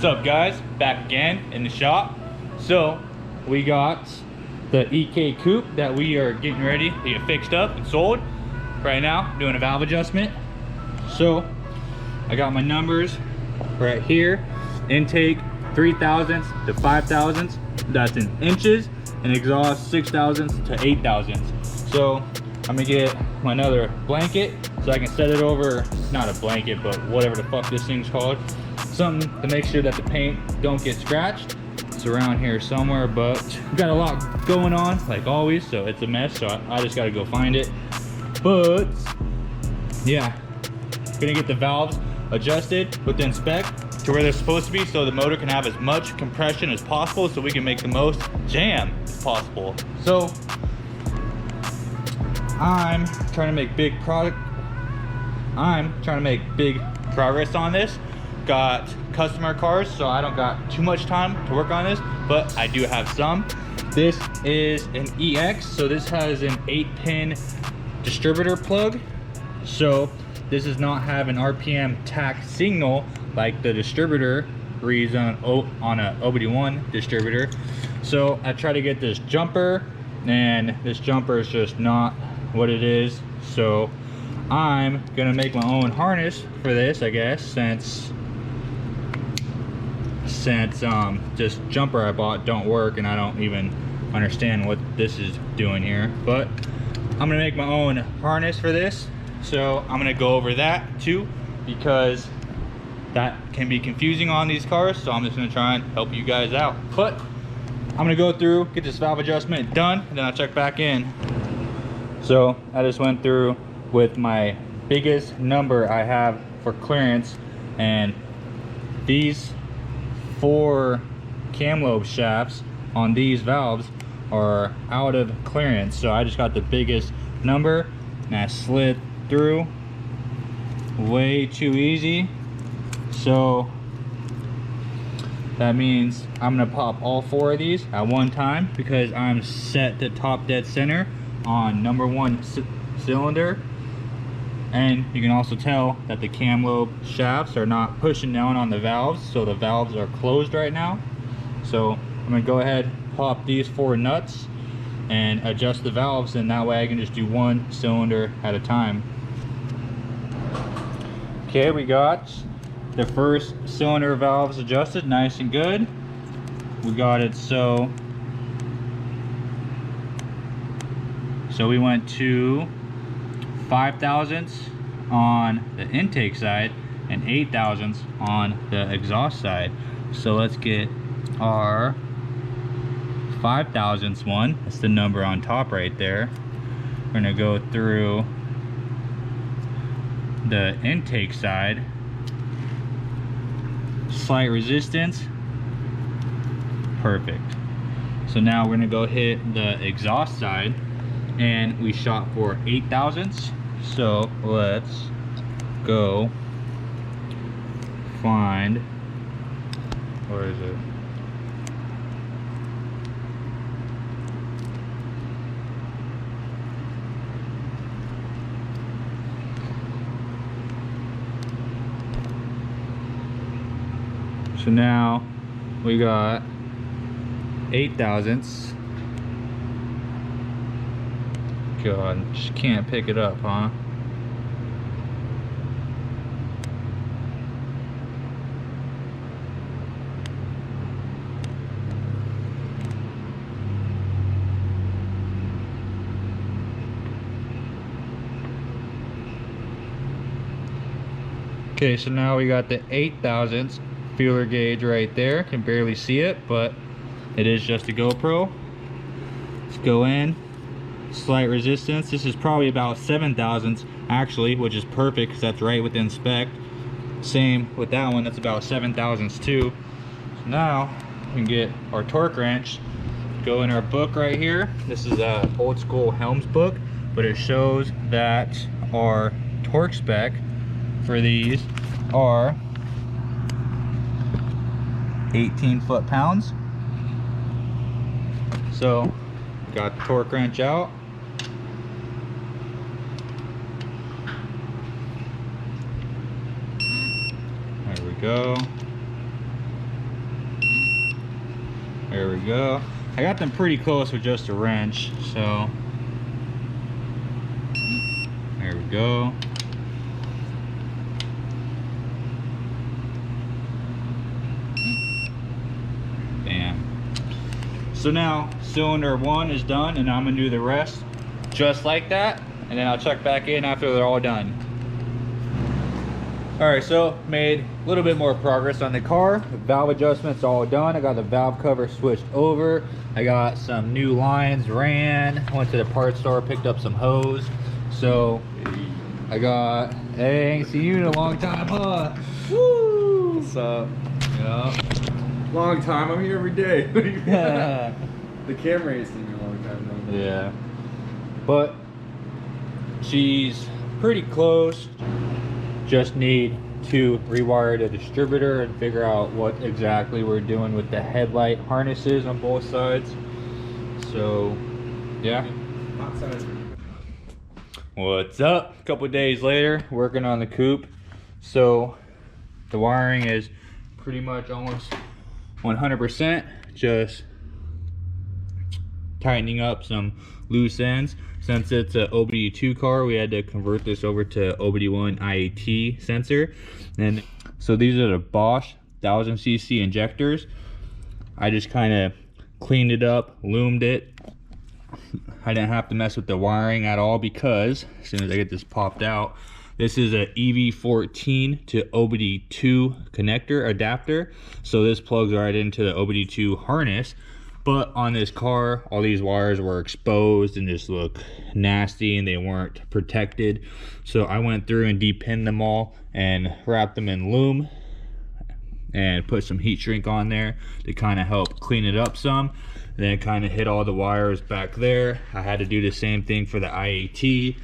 What's up guys, back again in the shop. So we got the EK coupe that we are getting ready to get fixed up and sold right now, doing a valve adjustment. So I got my numbers right here. Intake 3,000ths to 5,000ths, that's in inches, and exhaust 6,000ths to 8,000ths. So I'm gonna get my another blanket so I can set it over, not a blanket, but whatever the fuck this thing's called. Something to make sure that the paint don't get scratched. It's around here somewhere, but we've got a lot going on, like always, so it's a mess, so I just gotta go find it. But yeah, gonna get the valves adjusted within spec to where they're supposed to be, so the motor can have as much compression as possible, so we can make the most jam as possible. So I'm trying to make big progress on this. Got customer cars, so I don't got too much time to work on this, but I do have some. This is an EX, so this has an 8-pin distributor plug. So this does not have an RPM tack signal like the distributor reads on a Obd1 distributor. So I try to get this jumper, and this jumper is just not what it is. So I'm gonna make my own harness for this, I guess, since this jumper I bought don't work, and I don't even understand what this is doing here. But I'm gonna make my own harness for this, so I'm gonna go over that too, because that can be confusing on these cars. So I'm just gonna try and help you guys out. But I'm gonna go through, get this valve adjustment done, and then I'll check back in. So I just went through with my biggest number I have for clearance, and these 4 cam lobe shafts on these valves are out of clearance. So I just got the biggest number and I slid through way too easy. So that means I'm gonna pop all 4 of these at one time, because I'm set to top dead center on number 1 cylinder. And you can also tell that the cam lobe shafts are not pushing down on the valves, so the valves are closed right now. So I'm gonna go ahead, pop these 4 nuts and adjust the valves, and that way I can just do 1 cylinder at a time. Okay, we got the first cylinder valves adjusted nice and good. We got it so we went to 5,000ths on the intake side and 8,000ths on the exhaust side. So let's get our 5,000ths one. That's the number on top right there. We're gonna go through the intake side, slight resistance, perfect. So now we're gonna go hit the exhaust side, and we shot for 8,000ths. So let's go find, where is it? So now we got 8,000ths. God, just can't pick it up, huh? Okay, so now we got the 8,000ths feeler gauge right there. Can barely see it, but it is just a GoPro. Let's go in. Slight resistance. This is probably about 7,000ths actually, which is perfect because that's right within spec. Same with that one, that's about 7,000ths too. So now we can get our torque wrench, go in our book right here. This is a old school Helms book, but it shows that our torque spec for these are 18 foot-pounds. So got the torque wrench out. There we go. There we go. I got them pretty close with just a wrench, so there we go. Bam. So now cylinder 1 is done, and I'm gonna do the rest just like that, and then I'll check back in after they're all done. All right, so made a little bit more progress on the car. The valve adjustment's all done. I got the valve cover switched over. I got some new lines ran. Went to the parts store, picked up some hose. So I got, hey, ain't seen you in a long time, huh? Woo! What's up? Yeah. Long time. I'm here every day. The camera ain't seen me a long time though. Yeah. But she's pretty close. Just need to rewire the distributor and figure out what exactly we're doing with the headlight harnesses on both sides. So yeah. What's up? A couple days later, working on the coupe. So the wiring is pretty much almost 100%, just tightening up some loose ends. Since it's an Obd2 car, we had to convert this over to Obd1 IAT sensor. And so these are the Bosch 1000cc injectors. I just kind of cleaned it up, loomed it. I didn't have to mess with the wiring at all, because as soon as I get this popped out, this is a EV14 to Obd2 connector adapter. So this plugs right into the Obd2 harness. But on this car, all these wires were exposed and just look nasty, and they weren't protected. So I went through and depinned them all and wrapped them in loom and put some heat shrink on there to kind of help clean it up some. And then kind of hit all the wires back there. I had to do the same thing for the IAT,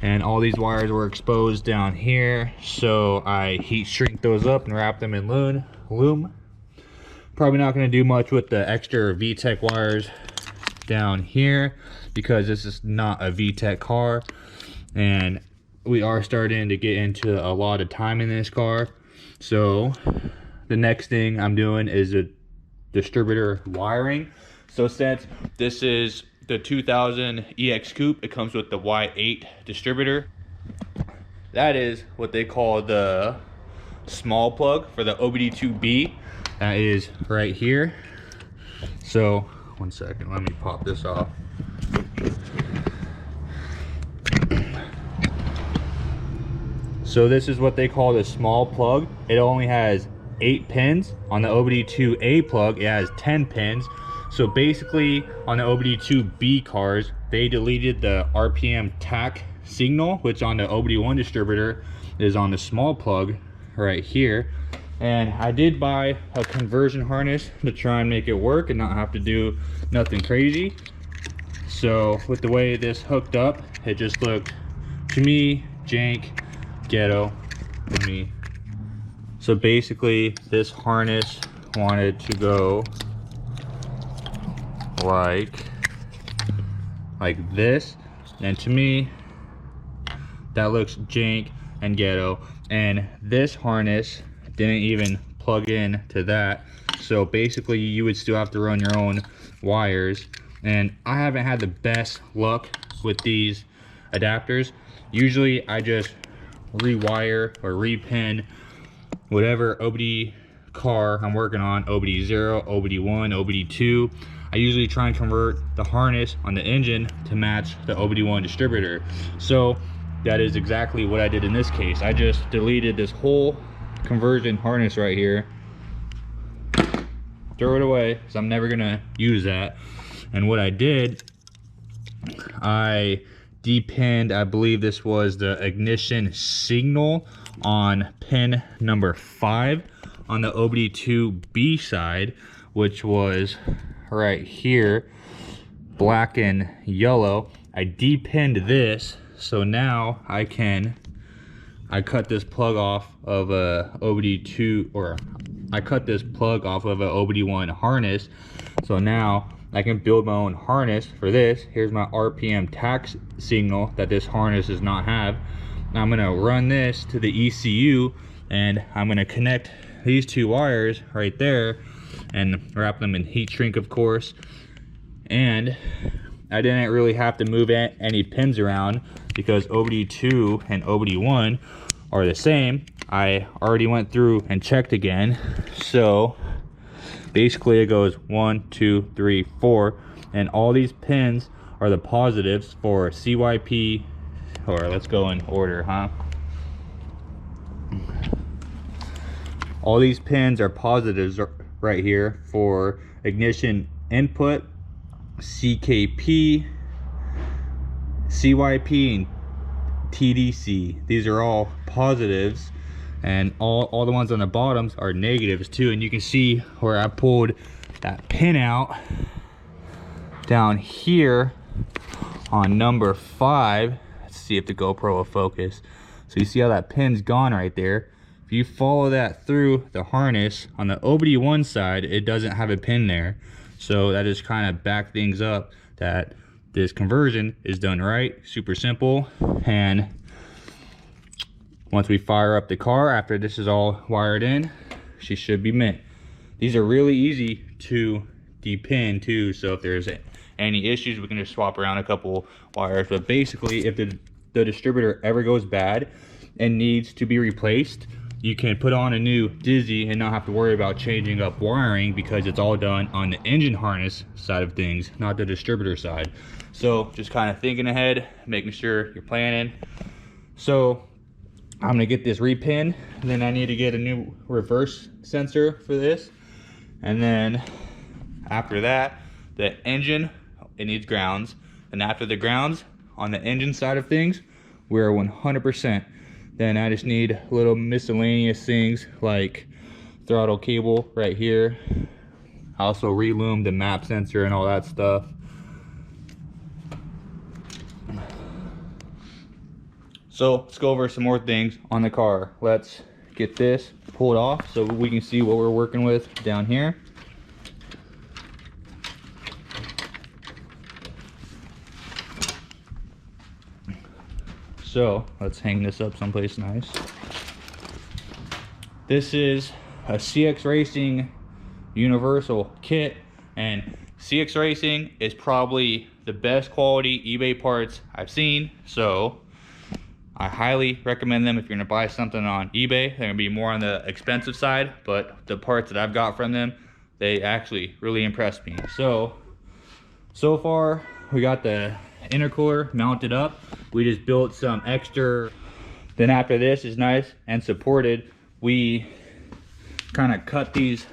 and all these wires were exposed down here. So I heat shrink those up and wrap them in loom. Probably not going to do much with the extra VTEC wires down here, because this is not a VTEC car, and we are starting to get into a lot of time in this car. So the next thing I'm doing is a distributor wiring. So since this is the 2000 EX Coupe, it comes with the Y8 distributor. That is what they call the small plug for the Obd2B. That is right here. So 1 second, let me pop this off. So this is what they call the small plug. It only has 8 pins. On the Obd2A plug, it has 10 pins. So basically on the Obd2B cars, they deleted the RPM tach signal, which on the Obd1 distributor is on the small plug right here. And I did buy a conversion harness to try and make it work and not have to do nothing crazy. So with the way this hooked up, it just looked, to me, jank, ghetto to me. So basically this harness wanted to go like this, and to me that looks jank and ghetto. And this harness didn't even plug in to that, so basically you would still have to run your own wires. And I haven't had the best luck with these adapters. Usually I just rewire or repin whatever Obd car I'm working on, Obd0, Obd1, Obd2. I usually try and convert the harness on the engine to match the Obd1 distributor. So that is exactly what I did in this case. I just deleted this whole conversion harness right here, throw it away because I'm never gonna use that. And what I did, I depinned, I believe this was the ignition signal on pin number 5 on the Obd2B side, which was right here, black and yellow. I depinned this, so now I cut this plug off of a Obd2, or I cut this plug off of a Obd1 harness. So now I can build my own harness for this. Here's my RPM tach signal that this harness does not have. I'm gonna run this to the ECU, and I'm gonna connect these 2 wires right there and wrap them in heat shrink, of course. And I didn't really have to move any pins around because Obd2 and Obd1 are the same. I already went through and checked again. So basically it goes 1, 2, 3, 4, and all these pins are the positives for CYP, or let's go in order, huh? All these pins are positives right here for ignition input, CKP, CYP, and TDC. These are all positives, and all the ones on the bottoms are negatives too. And you can see where I pulled that pin out down here on number 5. Let's see if the GoPro will focus. So you see how that pin's gone right there. If you follow that through the harness on the Obd1 side, it doesn't have a pin there. So that just kind of back things up that this conversion is done right. Super simple. And once we fire up the car, after this is all wired in, she should be mint. These are really easy to depin too, so if there's any issues, we can just swap around a couple wires. But basically, if the distributor ever goes bad and needs to be replaced, you can put on a new Dizzy and not have to worry about changing up wiring, because it's all done on the engine harness side of things, not the distributor side. So just kind of thinking ahead, making sure you're planning. So I'm gonna get this repin, and then I need to get a new reverse sensor for this. And then after that, the engine, it needs grounds. And after the grounds, on the engine side of things, we're 100%. Then I just need little miscellaneous things like throttle cable right here. I also reloomed the map sensor and all that stuff. So let's go over some more things on the car. Let's get this pulled off so we can see what we're working with down here. So let's hang this up someplace nice. This is a CX Racing universal kit, and CX Racing is probably the best quality eBay parts I've seen. So I highly recommend them if you're gonna buy something on eBay. They're gonna be more on the expensive side, but the parts that I've got from them, they actually really impressed me. So far we got the intercooler mounted up. We just built some extra. Then after this is nice and supported, we kind of cut these.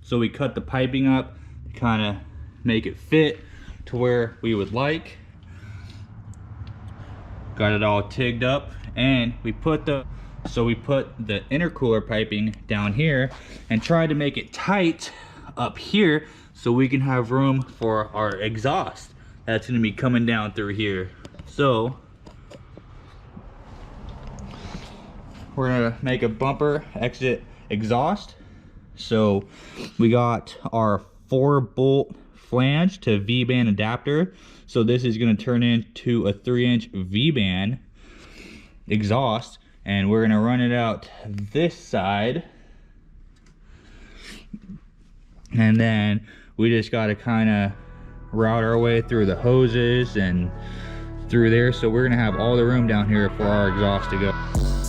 So we cut the piping up to kind of make it fit to where we would like. Got it all tigged up, and we put the intercooler piping down here and tried to make it tight up here so we can have room for our exhaust that's going to be coming down through here. So we're going to make a bumper exit exhaust. So we got our 4-bolt flange to V-band adapter. So this is going to turn into a 3-inch V-band exhaust, and we're going to run it out this side. And then we just got to kind of route our way through the hoses and through there. So we're going to have all the room down here for our exhaust to go.